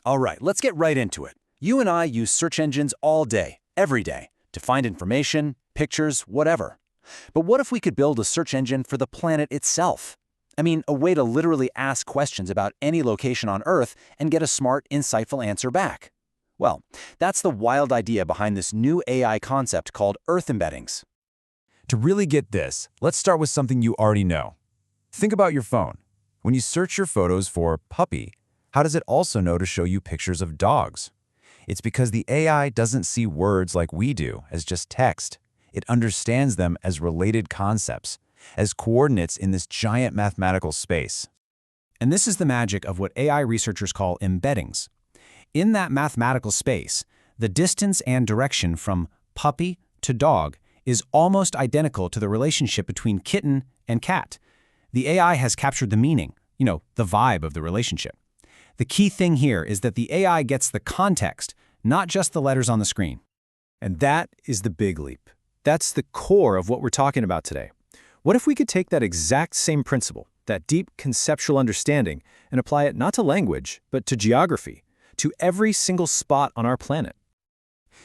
All right, let's get right into it. You and I use search engines all day, every day, to find information, pictures, whatever. But what if we could build a search engine for the planet itself? I mean, a way to literally ask questions about any location on Earth and get a smart, insightful answer back. Well, that's the wild idea behind this new AI concept called Earth Embeddings. To really get this, let's start with something you already know. Think about your phone. When you search your photos for puppy, how does it also know to show you pictures of dogs? It's because the AI doesn't see words like we do as just text. It understands them as related concepts, as coordinates in this giant mathematical space. And this is the magic of what AI researchers call embeddings. In that mathematical space, the distance and direction from puppy to dog is almost identical to the relationship between kitten and cat. The AI has captured the meaning, the vibe of the relationship. The key thing here is that the AI gets the context, not just the letters on the screen. And that is the big leap. That's the core of what we're talking about today. What if we could take that exact same principle, that deep conceptual understanding, and apply it not to language, but to geography, to every single spot on our planet?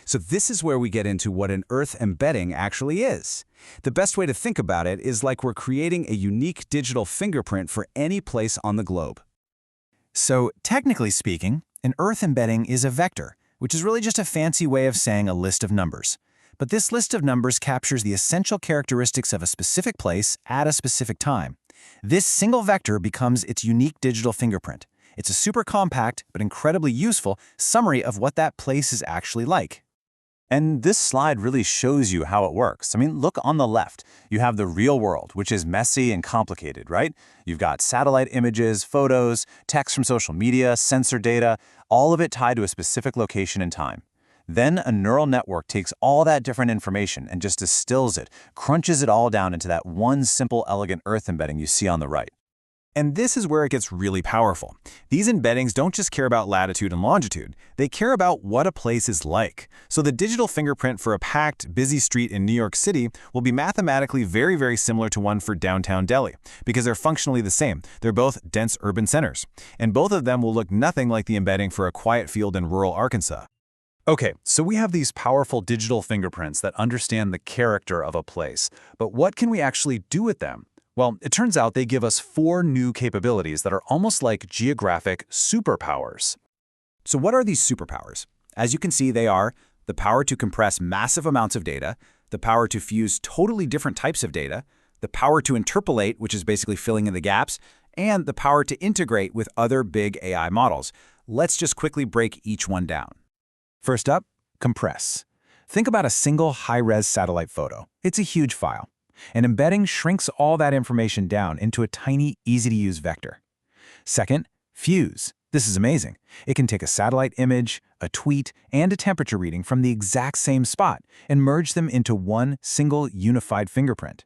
So this is where we get into what an Earth embedding actually is. The best way to think about it is like we're creating a unique digital fingerprint for any place on the globe. So, technically speaking, an Earth embedding is a vector, which is really just a fancy way of saying a list of numbers. But this list of numbers captures the essential characteristics of a specific place at a specific time. This single vector becomes its unique digital fingerprint. It's a super compact, but incredibly useful summary of what that place is actually like. And this slide really shows you how it works. I mean, look on the left. You have the real world, which is messy and complicated, right? You've got satellite images, photos, text from social media, sensor data, all of it tied to a specific location and time. Then a neural network takes all that different information and just distills it, crunches it all down into that one simple, elegant Earth embedding you see on the right. And this is where it gets really powerful. These embeddings don't just care about latitude and longitude, they care about what a place is like. So the digital fingerprint for a packed, busy street in New York City will be mathematically very, very similar to one for downtown Delhi, because they're functionally the same. They're both dense urban centers. And both of them will look nothing like the embedding for a quiet field in rural Arkansas. Okay, so we have these powerful digital fingerprints that understand the character of a place. But what can we actually do with them? Well, it turns out they give us 4 new capabilities that are almost like geographic superpowers. So what are these superpowers? As you can see, they are the power to compress massive amounts of data, the power to fuse totally different types of data, the power to interpolate, which is basically filling in the gaps, and the power to integrate with other big AI models. Let's just quickly break each one down. First up, compress. Think about a single high-res satellite photo. It's a huge file. An embedding shrinks all that information down into a tiny, easy-to-use vector. Second, fuse. This is amazing. It can take a satellite image, a tweet, and a temperature reading from the exact same spot and merge them into one single unified fingerprint.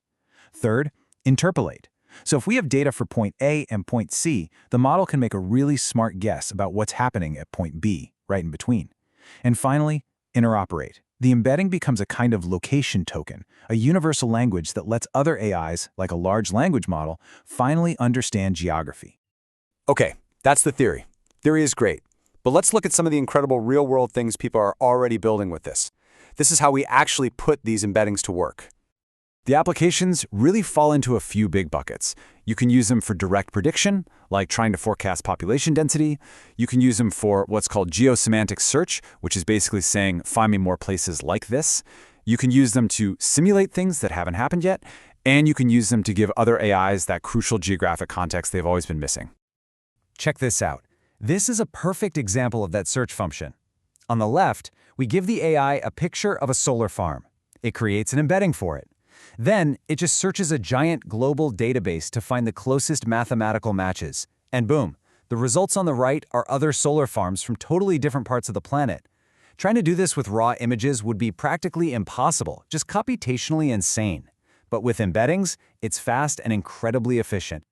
Third, interpolate. So if we have data for point A and point C, the model can make a really smart guess about what's happening at point B, right in between. And finally, interoperate. The embedding becomes a kind of location token, a universal language that lets other AIs, like a large language model, finally understand geography. Okay, that's the theory. Theory is great. But let's look at some of the incredible real-world things people are already building with this. This is how we actually put these embeddings to work. The applications really fall into a few big buckets. You can use them for direct prediction, like trying to forecast population density. You can use them for what's called Geo-Semantic search, which is basically saying, find me more places like this. You can use them to simulate things that haven't happened yet. And you can use them to give other AIs that crucial geographic context they've always been missing. Check this out. This is a perfect example of that search function. On the left, we give the AI a picture of a solar farm. It creates an embedding for it. Then, it just searches a giant global database to find the closest mathematical matches. And boom, the results on the right are other solar farms from totally different parts of the planet. Trying to do this with raw images would be practically impossible, just computationally insane. But with embeddings, it's fast and incredibly efficient.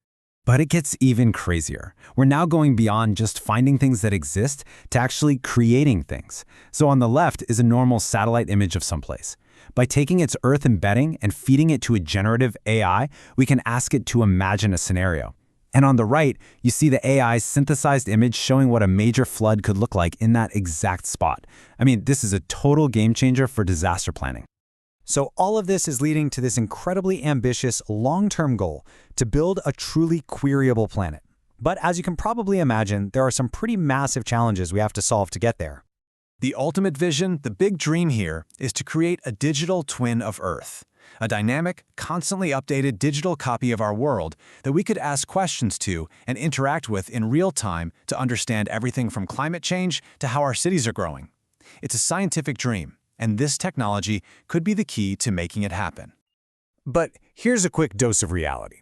But it gets even crazier. We're now going beyond just finding things that exist to actually creating things. So on the left is a normal satellite image of someplace. By taking its Earth embedding and feeding it to a generative AI, we can ask it to imagine a scenario. And on the right, you see the AI's synthesized image showing what a major flood could look like in that exact spot. I mean, this is a total game changer for disaster planning. So all of this is leading to this incredibly ambitious long-term goal to build a truly queryable planet. But as you can probably imagine, there are some pretty massive challenges we have to solve to get there. The ultimate vision, the big dream here, is to create a digital twin of Earth. A dynamic, constantly updated digital copy of our world that we could ask questions to and interact with in real time to understand everything from climate change to how our cities are growing. It's a scientific dream, and this technology could be the key to making it happen. But here's a quick dose of reality.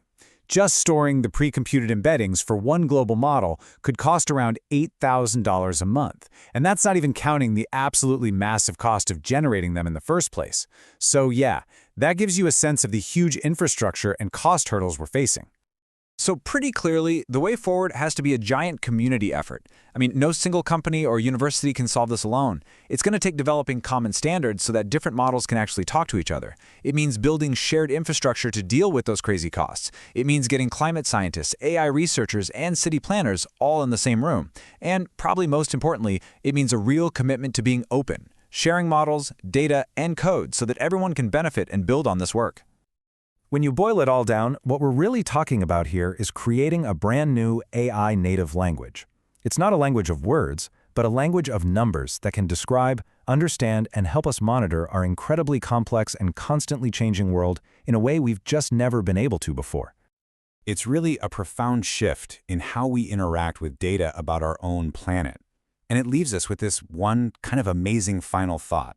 Just storing the pre-computed embeddings for one global model could cost around $8,000 a month, and that's not even counting the absolutely massive cost of generating them in the first place. So yeah, that gives you a sense of the huge infrastructure and cost hurdles we're facing. So pretty clearly, the way forward has to be a giant community effort. I mean, no single company or university can solve this alone. It's going to take developing common standards so that different models can actually talk to each other. It means building shared infrastructure to deal with those crazy costs. It means getting climate scientists, AI researchers, and city planners all in the same room. And probably most importantly, it means a real commitment to being open, sharing models, data, and code so that everyone can benefit and build on this work. When you boil it all down, what we're really talking about here is creating a brand new AI native language. It's not a language of words, but a language of numbers that can describe, understand, and help us monitor our incredibly complex and constantly changing world in a way we've just never been able to before. It's really a profound shift in how we interact with data about our own planet. And it leaves us with this one kind of amazing final thought.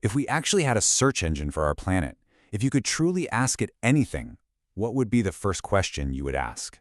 If we actually had a search engine for our planet, if you could truly ask it anything, what would be the first question you would ask?